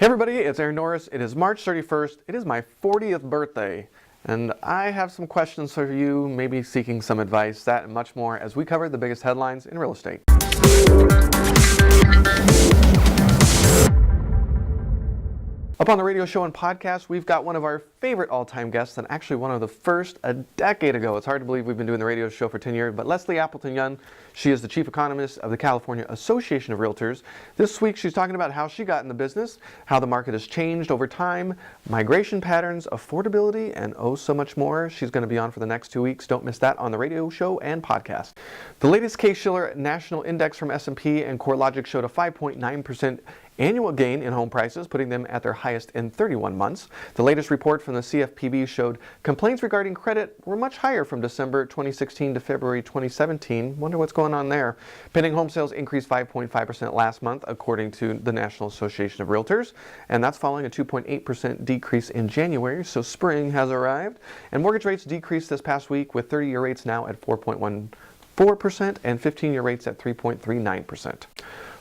Hey everybody, it's Aaron Norris. It is March 31st. It is my 40th birthday. And I have some questions for you, maybe seeking some advice, that and much more as we cover the biggest headlines in real estate. Up on the radio show and podcast, we've got one of our favorite all-time guests, and actually one of the first a decade ago. It's hard to believe we've been doing the radio show for 10 years, but Leslie Appleton-Young, she is the chief economist of the California Association of Realtors. This week, she's talking about how she got in the business, how the market has changed over time, migration patterns, affordability, and oh so much more. She's going to be on for the next 2 weeks. Don't miss that on the radio show and podcast. The latest Case-Shiller National Index from S&P and CoreLogic showed a 5.9% annual gain in home prices, putting them at their highest in 31 months. The latest report from the CFPB showed complaints regarding credit were much higher from December 2016 to February 2017. Wonder what's going on there. Pending home sales increased 5.5% last month, according to the National Association of Realtors, and that's following a 2.8% decrease in January, so spring has arrived. And mortgage rates decreased this past week, with 30-year rates now at 4.14% and 15-year rates at 3.39%.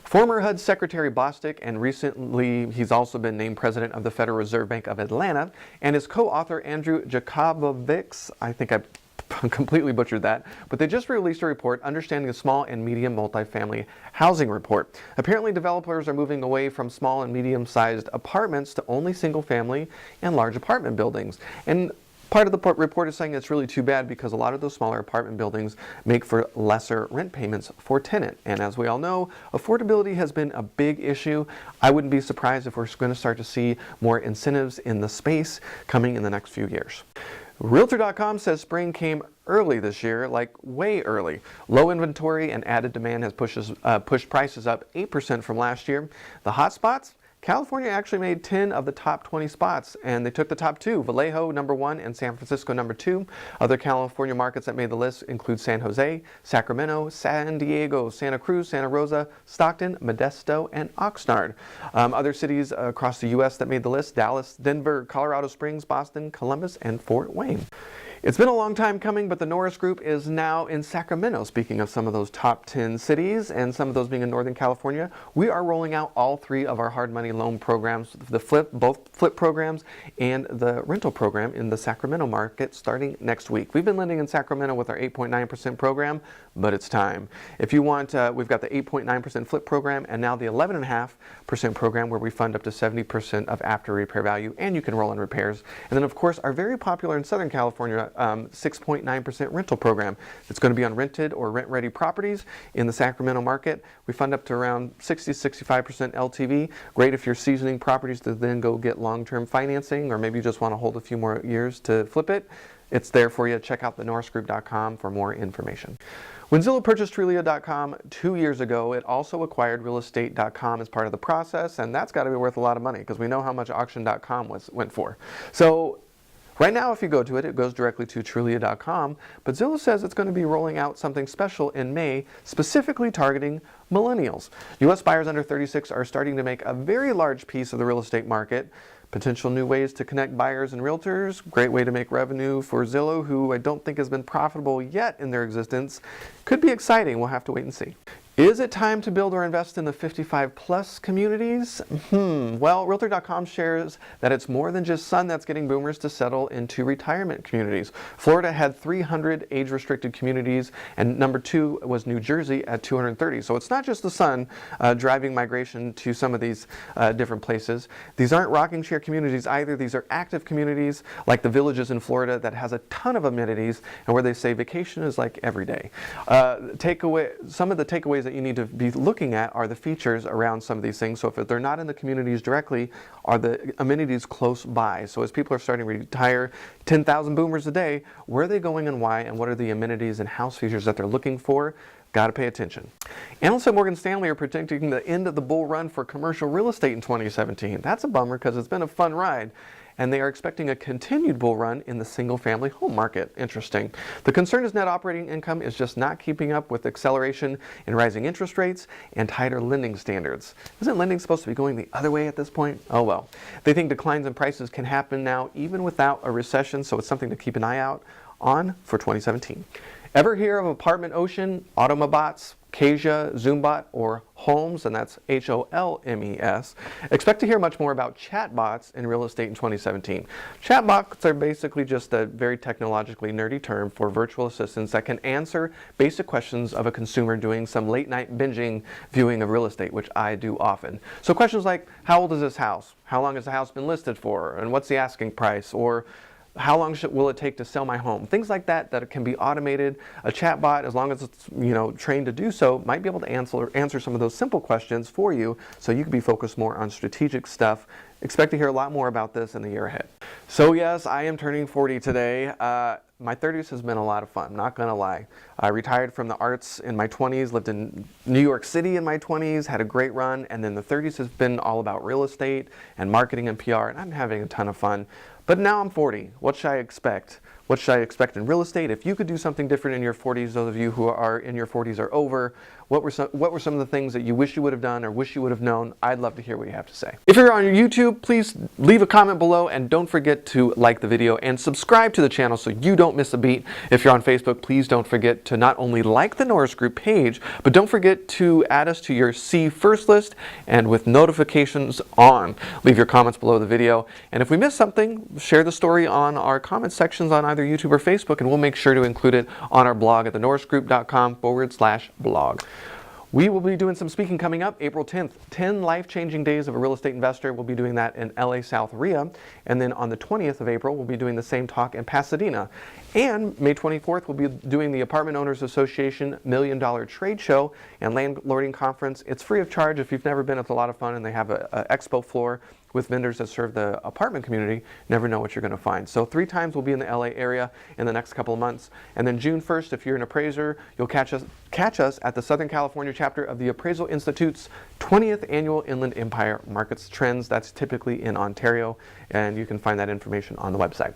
Former HUD Secretary Bostic, and recently he's also been named president of the Federal Reserve Bank of Atlanta, and his co-author Andrew Jacobovics, I think I completely butchered that, but they just released a report, Understanding the Small and Medium Multifamily Housing Report. Apparently developers are moving away from small and medium-sized apartments to only single-family and large apartment buildings. And part of the report is saying it's really too bad because a lot of those smaller apartment buildings make for lesser rent payments for tenant. And as we all know, affordability has been a big issue. I wouldn't be surprised if we're going to start to see more incentives in the space coming in the next few years. Realtor.com says spring came early this year, like way early. Low inventory and added demand has pushed prices up 8% from last year. The hot spots? California actually made 10 of the top 20 spots, and they took the top two, Vallejo #1 and San Francisco #2. Other California markets that made the list include San Jose, Sacramento, San Diego, Santa Cruz, Santa Rosa, Stockton, Modesto, and Oxnard. Other cities across the U.S. that made the list: Dallas, Denver, Colorado Springs, Boston, Columbus, and Fort Wayne. It's been a long time coming, but the Norris Group is now in Sacramento. Speaking of some of those top 10 cities, and some of those being in Northern California, we are rolling out all three of our hard money loan programs, both flip programs and the rental program in the Sacramento market starting next week. We've been lending in Sacramento with our 8.9% program, but it's time. If you want, we've got the 8.9% flip program and now the 11.5% program where we fund up to 70% of after repair value, and you can roll in repairs. And then of course our very popular in Southern California 6.9% rental program. It's going to be on rented or rent-ready properties in the Sacramento market. We fund up to around 60-65% LTV. Great if you're seasoning properties to then go get long-term financing, or maybe you just want to hold a few more years to flip it. It's there for you. Check out the norrisgroup.com for more information. When Zillow purchased Trulia.com 2 years ago, it also acquired realestate.com as part of the process, and that's got to be worth a lot of money because we know how much auction.com went for. So right now, if you go to it, it goes directly to Trulia.com, but Zillow says it's going to be rolling out something special in May, specifically targeting millennials. U.S. buyers under 36 are starting to make a very large piece of the real estate market. Potential new ways to connect buyers and realtors, great way to make revenue for Zillow, who I don't think has been profitable yet in their existence. Could be exciting. We'll have to wait and see. Is it time to build or invest in the 55-plus communities? Well, Realtor.com shares that it's more than just sun that's getting boomers to settle into retirement communities. Florida had 300 age-restricted communities, and number 2 was New Jersey at 230. So it's not just the sun driving migration to some of these different places. These aren't rocking chair communities either. These are active communities like the Villages in Florida that has a ton of amenities and where they say vacation is like every day. Some of the takeaways that you need to be looking at are the features around some of these things. So if they're not in the communities directly, are the amenities close by? So as people are starting to retire 10,000 boomers a day, where are they going and why, and what are the amenities and house features that they're looking for? Got to pay attention. Analysts at Morgan Stanley are predicting the end of the bull run for commercial real estate in 2017. That's a bummer because it's been a fun ride. And they are expecting a continued bull run in the single-family home market. Interesting. The concern is net operating income is just not keeping up with acceleration in rising interest rates and tighter lending standards. Isn't lending supposed to be going the other way at this point? Oh well. They think declines in prices can happen now even without a recession, so it's something to keep an eye out on for 2017. Ever hear of Apartment Ocean, Automobots, Kasia, Zoombot, or Holmes, and that's Holmes. Expect to hear much more about chatbots in real estate in 2017. Chatbots are basically just a very technologically nerdy term for virtual assistants that can answer basic questions of a consumer doing some late night binging viewing of real estate, which I do often. So questions like, how old is this house? How long has the house been listed for? And what's the asking price? Or how long will it take to sell my home? Things like that that can be automated. A chatbot, as long as it's trained to do so, might be able to answer some of those simple questions for you, so you can be focused more on strategic stuff. Expect to hear a lot more about this in the year ahead. So yes, I am turning 40 today. My 30s has been a lot of fun, not gonna lie. I retired from the arts in my 20s, lived in New York City in my 20s, had a great run, and then the 30s has been all about real estate and marketing and PR, and I'm having a ton of fun. But now I'm 40. What should I expect? What should I expect in real estate? If you could do something different in your 40s, those of you who are in your 40s or over, what were some of the things that you wish you would have done or wish you would have known? I'd love to hear what you have to say. If you're on YouTube, please leave a comment below, and don't forget to like the video and subscribe to the channel so you don't miss a beat. If you're on Facebook, please don't forget to not only like the Norris Group page, but don't forget to add us to your See First list and with notifications on. Leave your comments below the video, and if we missed something, share the story on our comment sections on either YouTube or Facebook, and we'll make sure to include it on our blog at thenorrisgroup.com/blog. We will be doing some speaking coming up April 10th, 10 life-changing days of a real estate investor. We'll be doing that in LA South RIA. And then on the 20th of April, we'll be doing the same talk in Pasadena. And May 24th, we'll be doing the Apartment Owners Association $1 Million Trade Show and Landlording Conference. It's free of charge. If you've never been, it's a lot of fun, and they have an expo floor with vendors that serve the apartment community. Never know what you're going to find. So 3 times we'll be in the LA area in the next couple of months. And then June 1st, if you're an appraiser, you'll catch us at the Southern California chapter of the Appraisal Institute's 20th Annual Inland Empire Markets Trends. That's typically in Ontario, and you can find that information on the website.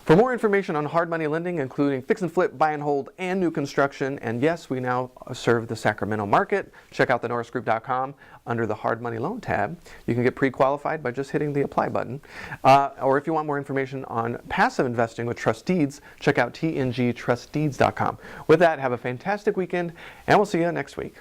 For more information on hard money lending, including fix and flip, buy and hold, and new construction, and yes, we now serve the Sacramento market, check out thenorrisgroup.com under the hard money loan tab. You can get pre-qualified by just hitting the apply button. Or if you want more information on passive investing with trust deeds, check out tngtrustdeeds.com. With that, have a fantastic weekend, and we'll see you next week.